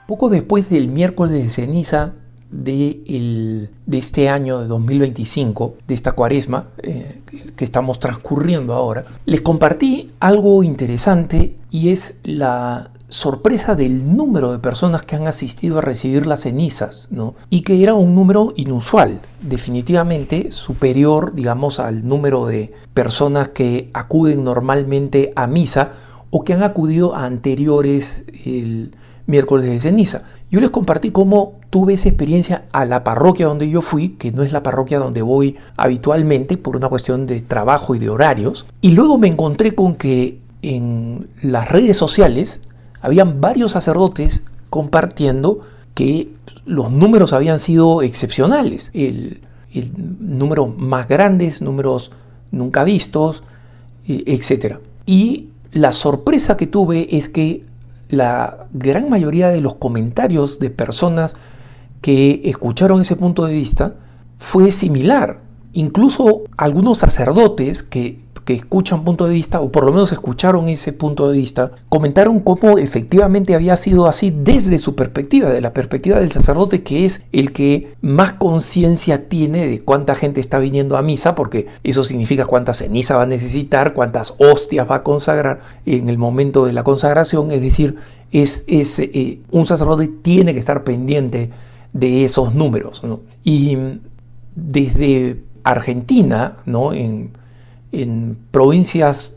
Poco después del miércoles de ceniza de este año de 2025, de esta cuaresma que estamos transcurriendo ahora, les compartí algo interesante y es la sorpresa del número de personas que han asistido a recibir las cenizas, ¿no? Y que era un número inusual, definitivamente superior, digamos, al número de personas que acuden normalmente a misa o que han acudido a anteriores el miércoles de ceniza. Yo les compartí cómo tuve esa experiencia a la parroquia donde yo fui, que no es la parroquia donde voy habitualmente por una cuestión de trabajo y de horarios, y luego me encontré con que en las redes sociales habían varios sacerdotes compartiendo que los números habían sido excepcionales, el número más grandes, números nunca vistos, etc. Y la sorpresa que tuve es que la gran mayoría de los comentarios de personas que escucharon ese punto de vista fue similar. Incluso algunos sacerdotes que escuchan punto de vista, o por lo menos escucharon ese punto de vista, comentaron cómo efectivamente había sido así desde su perspectiva, de la perspectiva del sacerdote, que es el que más conciencia tiene de cuánta gente está viniendo a misa, porque eso significa cuánta ceniza va a necesitar, cuántas hostias va a consagrar en el momento de la consagración. Es decir, un sacerdote tiene que estar pendiente de esos números, ¿no? Y desde Argentina, ¿no?, en provincias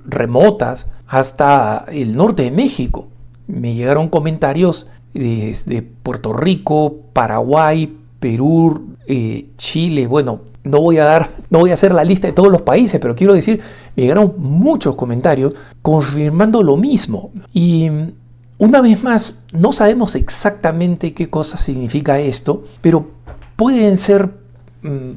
remotas hasta el norte de México, me llegaron comentarios desde Puerto Rico, Paraguay, Perú, Chile. Bueno, no voy a hacer la lista de todos los países, pero quiero decir, me llegaron muchos comentarios confirmando lo mismo. Y una vez más, no sabemos exactamente qué cosa significa esto, pero pueden ser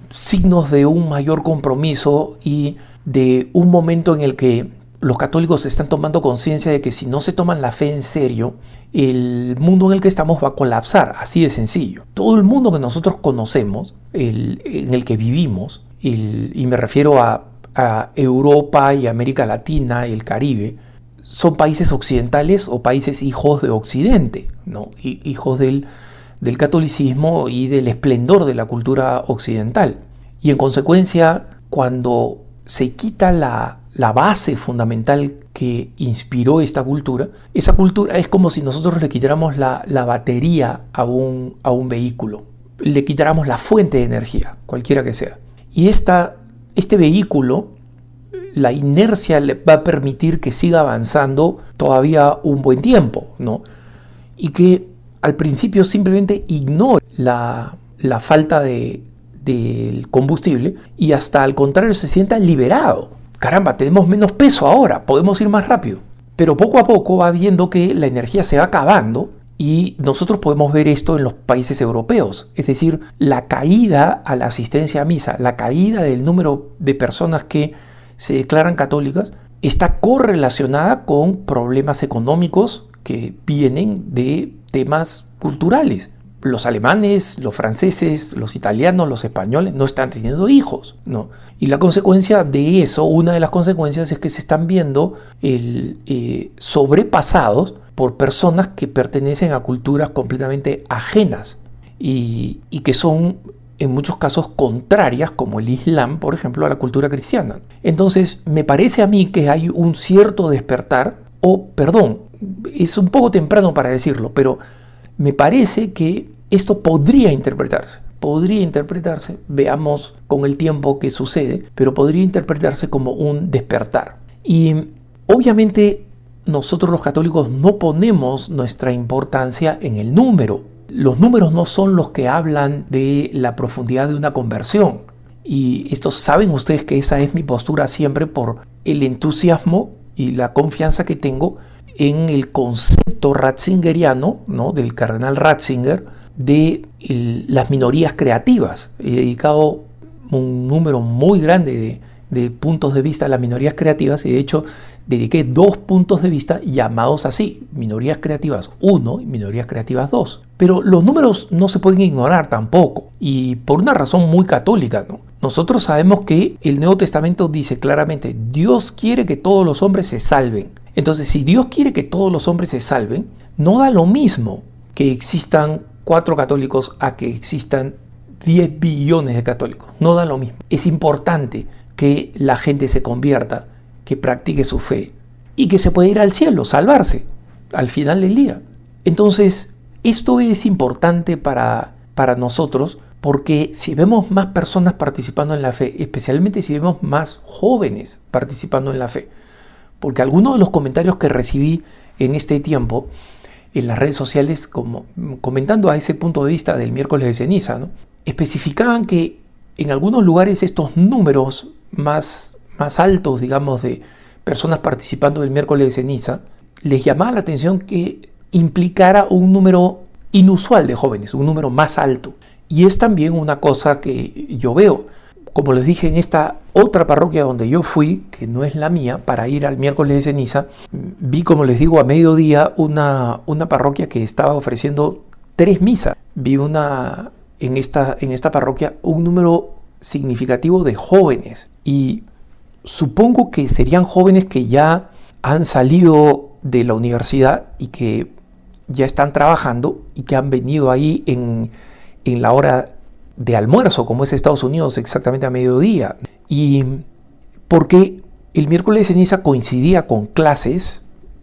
signos de un mayor compromiso y de un momento en el que los católicos están tomando conciencia de que si no se toman la fe en serio, el mundo en el que estamos va a colapsar, así de sencillo. Todo el mundo que nosotros conocemos, en el que vivimos, y me refiero a Europa y América Latina y el Caribe, son países occidentales o países hijos de Occidente, ¿no? Hijos del catolicismo y del esplendor de la cultura occidental. Y en consecuencia, cuando se quita la base fundamental que inspiró esta cultura, esa cultura es como si nosotros le quitáramos la batería a un vehículo, le quitáramos la fuente de energía, cualquiera que sea. Y este vehículo, la inercia le va a permitir que siga avanzando todavía un buen tiempo, ¿no? Y que al principio simplemente ignore la falta del combustible y hasta al contrario se sienta liberado. Caramba, tenemos menos peso ahora, podemos ir más rápido. Pero poco a poco va viendo que la energía se va acabando y nosotros podemos ver esto en los países europeos. Es decir, la caída a la asistencia a misa, la caída del número de personas que se declaran católicas está correlacionada con problemas económicos que vienen de temas culturales. Los alemanes, los franceses, los italianos, los españoles no están teniendo hijos, ¿no? Y la consecuencia de eso, una de las consecuencias es que se están viendo sobrepasados por personas que pertenecen a culturas completamente ajenas y que son en muchos casos contrarias, como el Islam, por ejemplo, a la cultura cristiana. Entonces, me parece a mí que hay un cierto despertar, es un poco temprano para decirlo, pero me parece que esto podría interpretarse, veamos con el tiempo qué sucede, pero podría interpretarse como un despertar. Y obviamente nosotros los católicos no ponemos nuestra importancia en el número. Los números no son los que hablan de la profundidad de una conversión. Y esto saben ustedes que esa es mi postura siempre por el entusiasmo y la confianza que tengo en el concepto ratzingeriano, ¿no?, del cardenal Ratzinger, de las minorías creativas. He dedicado un número muy grande de puntos de vista a las minorías creativas y de hecho dediqué 2 puntos de vista llamados así, minorías creativas 1 y minorías creativas 2. Pero los números no se pueden ignorar tampoco, y por una razón muy católica, ¿no? Nosotros sabemos que el Nuevo Testamento dice claramente, Dios quiere que todos los hombres se salven. Entonces, si Dios quiere que todos los hombres se salven, no da lo mismo que existan 4 católicos a que existan 10 billones de católicos. No da lo mismo. Es importante que la gente se convierta, que practique su fe y que se pueda ir al cielo, salvarse al final del día. Entonces, esto es importante para nosotros, porque si vemos más personas participando en la fe, especialmente si vemos más jóvenes participando en la fe, porque algunos de los comentarios que recibí en este tiempo en las redes sociales, como comentando a ese punto de vista del miércoles de ceniza, ¿no?, especificaban que en algunos lugares estos números más altos, digamos, de personas participando del miércoles de ceniza, les llamaba la atención que implicara un número inusual de jóvenes, un número más alto. Y es también una cosa que yo veo. Como les dije, en esta otra parroquia donde yo fui, que no es la mía, para ir al miércoles de ceniza, vi, como les digo, a mediodía una parroquia que estaba ofreciendo 3 misas. Vi en esta parroquia un número significativo de jóvenes. Y supongo que serían jóvenes que ya han salido de la universidad y que ya están trabajando y que han venido ahí en la hora de almuerzo, como es Estados Unidos, exactamente a mediodía. Y porque el miércoles de ceniza coincidía con clases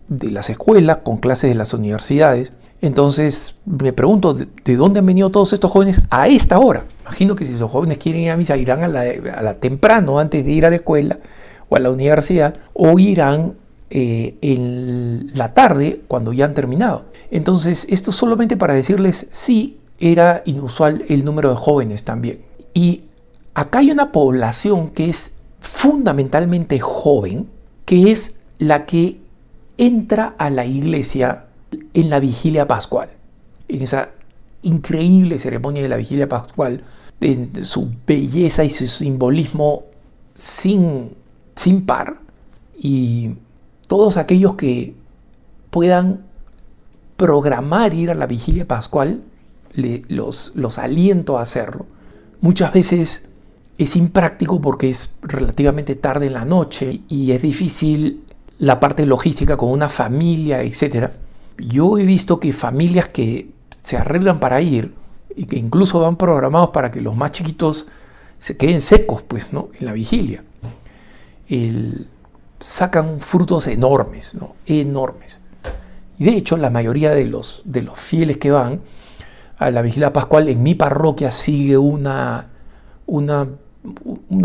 de las escuelas, con clases de las universidades. Entonces me pregunto, ¿de dónde han venido todos estos jóvenes a esta hora? Imagino que si los jóvenes quieren ir a misa, irán a la temprano, antes de ir a la escuela o a la universidad, o irán en la tarde cuando ya han terminado. Entonces, esto solamente para decirles, sí, era inusual el número de jóvenes también. Y acá hay una población que es fundamentalmente joven, que es la que entra a la iglesia en la vigilia pascual, en esa increíble ceremonia de la vigilia pascual, de su belleza y su simbolismo sin par. Y todos aquellos que puedan programar ir a la vigilia pascual, los aliento a hacerlo. Muchas veces es impráctico porque es relativamente tarde en la noche y es difícil la parte logística con una familia, etc. Yo he visto que familias que se arreglan para ir y que incluso van programados para que los más chiquitos se queden secos, pues, ¿no?, en la vigilia, sacan frutos enormes, ¿no?, enormes. Y de hecho, la mayoría de los fieles que van a la vigilia pascual, en mi parroquia sigue una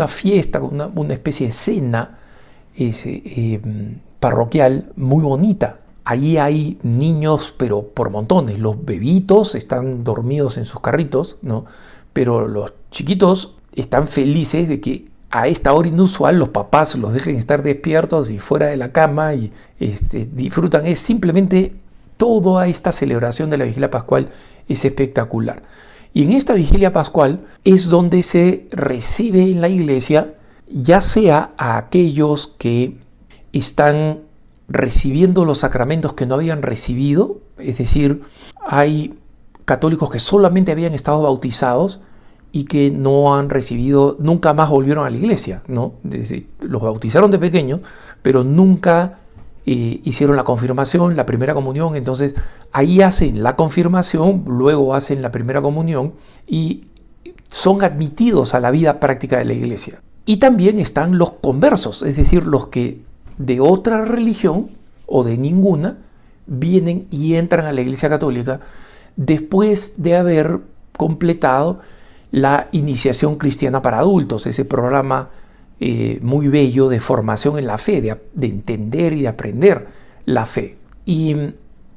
fiesta, una especie de cena parroquial muy bonita. Allí hay niños, pero por montones. Los bebitos están dormidos en sus carritos, ¿no?, pero los chiquitos están felices de que a esta hora inusual los papás los dejen estar despiertos y fuera de la cama y disfrutan. Es simplemente toda esta celebración de la vigilia pascual es espectacular. Y en esta vigilia pascual es donde se recibe en la iglesia, ya sea a aquellos que están recibiendo los sacramentos que no habían recibido, es decir, hay católicos que solamente habían estado bautizados y que no han recibido, nunca más volvieron a la iglesia, ¿no? Los bautizaron de pequeños, pero nunca hicieron la confirmación, la primera comunión. Entonces ahí hacen la confirmación, luego hacen la primera comunión y son admitidos a la vida práctica de la iglesia. Y también están los conversos, es decir, los que de otra religión o de ninguna vienen y entran a la iglesia católica después de haber completado la iniciación cristiana para adultos, ese programa muy bello de formación en la fe, de entender y de aprender la fe. Y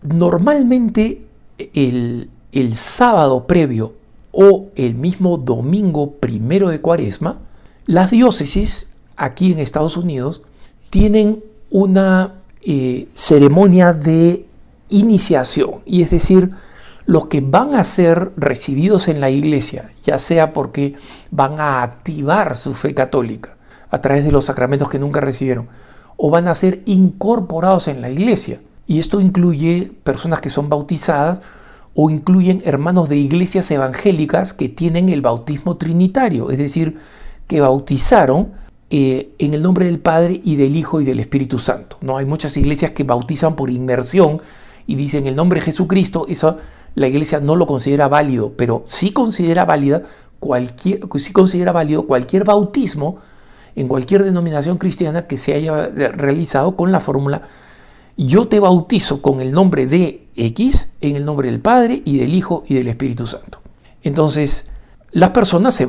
normalmente el sábado previo o el mismo domingo 1 de Cuaresma, las diócesis aquí en Estados Unidos tienen una ceremonia de iniciación, y es decir, los que van a ser recibidos en la iglesia, ya sea porque van a activar su fe católica a través de los sacramentos que nunca recibieron, o van a ser incorporados en la iglesia. Y esto incluye personas que son bautizadas o incluyen hermanos de iglesias evangélicas que tienen el bautismo trinitario, es decir, que bautizaron en el nombre del Padre y del Hijo y del Espíritu Santo, ¿no? Hay muchas iglesias que bautizan por inmersión y dicen el nombre de Jesucristo. Eso la Iglesia no lo considera válido, pero sí considera válido cualquier bautismo en cualquier denominación cristiana que se haya realizado con la fórmula: yo te bautizo con el nombre de X, en el nombre del Padre y del Hijo y del Espíritu Santo. Entonces, las personas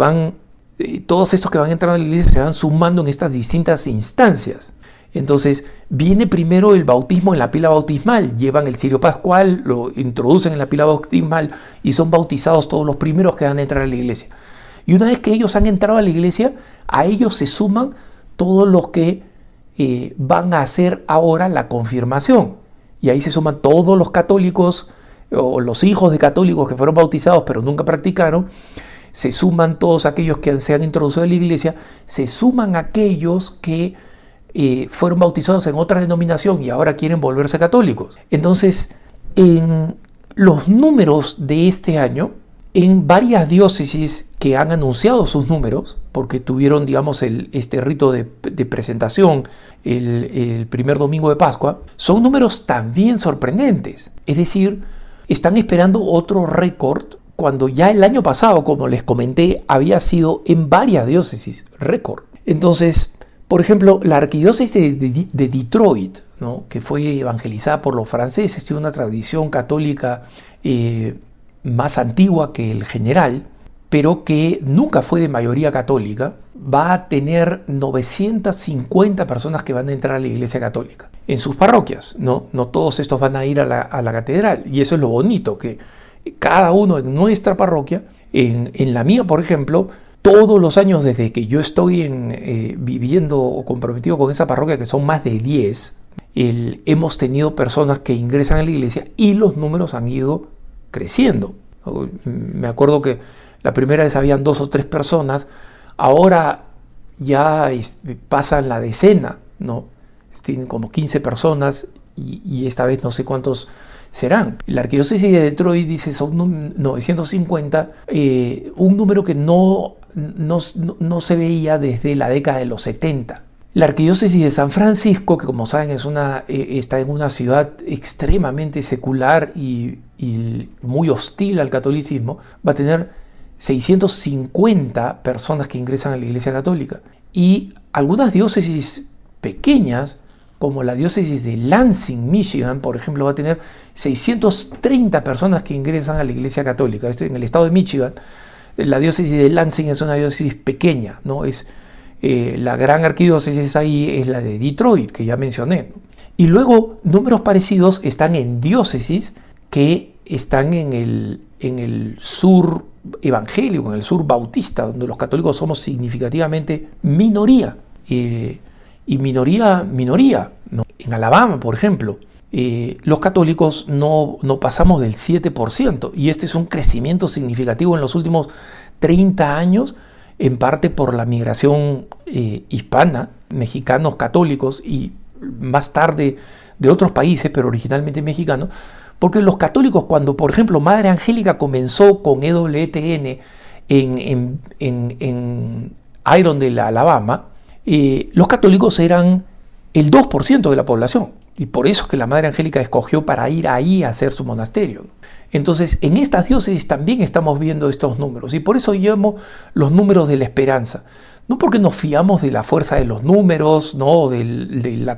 todos estos que van entrando a la iglesia se van sumando en estas distintas instancias. Entonces, viene primero el bautismo en la pila bautismal, llevan el cirio pascual, lo introducen en la pila bautismal y son bautizados todos los primeros que van a entrar a la iglesia. Y una vez que ellos han entrado a la iglesia, a ellos se suman todos los que van a hacer ahora la confirmación. Y ahí se suman todos los católicos o los hijos de católicos que fueron bautizados pero nunca practicaron. Se suman todos aquellos que se han introducido a la iglesia, se suman aquellos que fueron bautizados en otra denominación y ahora quieren volverse católicos. Entonces, en los números de este año, en varias diócesis que han anunciado sus números, porque tuvieron, digamos, este rito de presentación el primer domingo de Pascua, son números también sorprendentes. Es decir, están esperando otro récord, cuando ya el año pasado, como les comenté, había sido en varias diócesis récord. Entonces, por ejemplo, la arquidiócesis de Detroit, ¿no?, que fue evangelizada por los franceses, tiene una tradición católica más antigua que el general, pero que nunca fue de mayoría católica, va a tener 950 personas que van a entrar a la iglesia católica en sus parroquias. No todos estos van a ir a la catedral, y eso es lo bonito, que cada uno en nuestra parroquia, en la mía, por ejemplo, todos los años desde que yo estoy viviendo o comprometido con esa parroquia, que son más de 10, hemos tenido personas que ingresan a la iglesia y los números han ido creciendo. Me acuerdo que la primera vez habían 2 o 3 personas, ahora ya pasan la decena, ¿no? Tienen como 15 personas y esta vez no sé cuántos serán. La arquidiócesis de Detroit dice son 950, un número que no se veía desde la década de los 70. La arquidiócesis de San Francisco, que como saben está en una ciudad extremadamente secular y muy hostil al catolicismo, va a tener 650 personas que ingresan a la iglesia católica. Y algunas diócesis pequeñas, como la diócesis de Lansing, Michigan, por ejemplo, va a tener 630 personas que ingresan a la iglesia católica. En el estado de Michigan, la diócesis de Lansing es una diócesis pequeña, ¿no? La gran arquidiócesis ahí es la de Detroit, que ya mencioné, ¿no? Y luego, números parecidos están en diócesis que están en el sur evangélico, en el sur bautista, donde los católicos somos significativamente minoría. Y minoría, ¿no? En Alabama, por ejemplo, los católicos no pasamos del 7%, y este es un crecimiento significativo en los últimos 30 años, en parte por la migración hispana, mexicanos católicos y más tarde de otros países, pero originalmente mexicanos, porque los católicos, cuando por ejemplo Madre Angélica comenzó con EWTN en Irondale, Alabama, los católicos eran el 2% de la población, y por eso es que la Madre Angélica escogió para ir ahí a hacer su monasterio. Entonces, en estas diócesis también estamos viendo estos números, y por eso llamo los números de la esperanza. No porque nos fiamos de la fuerza de los números, no de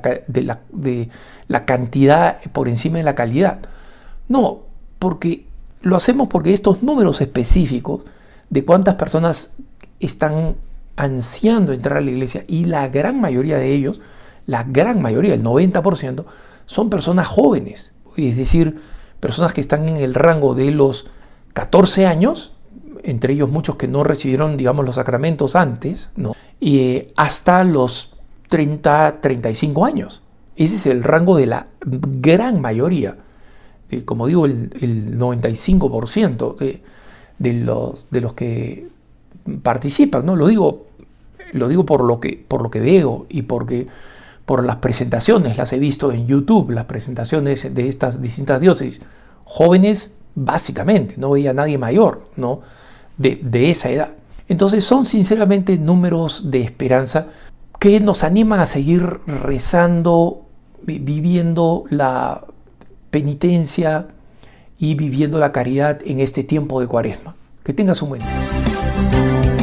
la cantidad por encima de la calidad. No, porque lo hacemos porque estos números específicos de cuántas personas están ansiando entrar a la iglesia, y la gran mayoría de ellos, el 90%, son personas jóvenes, es decir, personas que están en el rango de los 14 años, entre ellos muchos que no recibieron, digamos, los sacramentos antes, ¿no?, y hasta los 30, 35 años. Ese es el rango de la gran mayoría. Como digo, el 95% de los que participan, ¿no? Lo digo por lo que veo, y por las presentaciones, las he visto en YouTube, las presentaciones de estas distintas diócesis. Jóvenes, básicamente, no veía a nadie mayor, ¿no?, de esa edad. Entonces son sinceramente números de esperanza que nos animan a seguir rezando, viviendo la penitencia y viviendo la caridad en este tiempo de Cuaresma. Que tengas un buen día.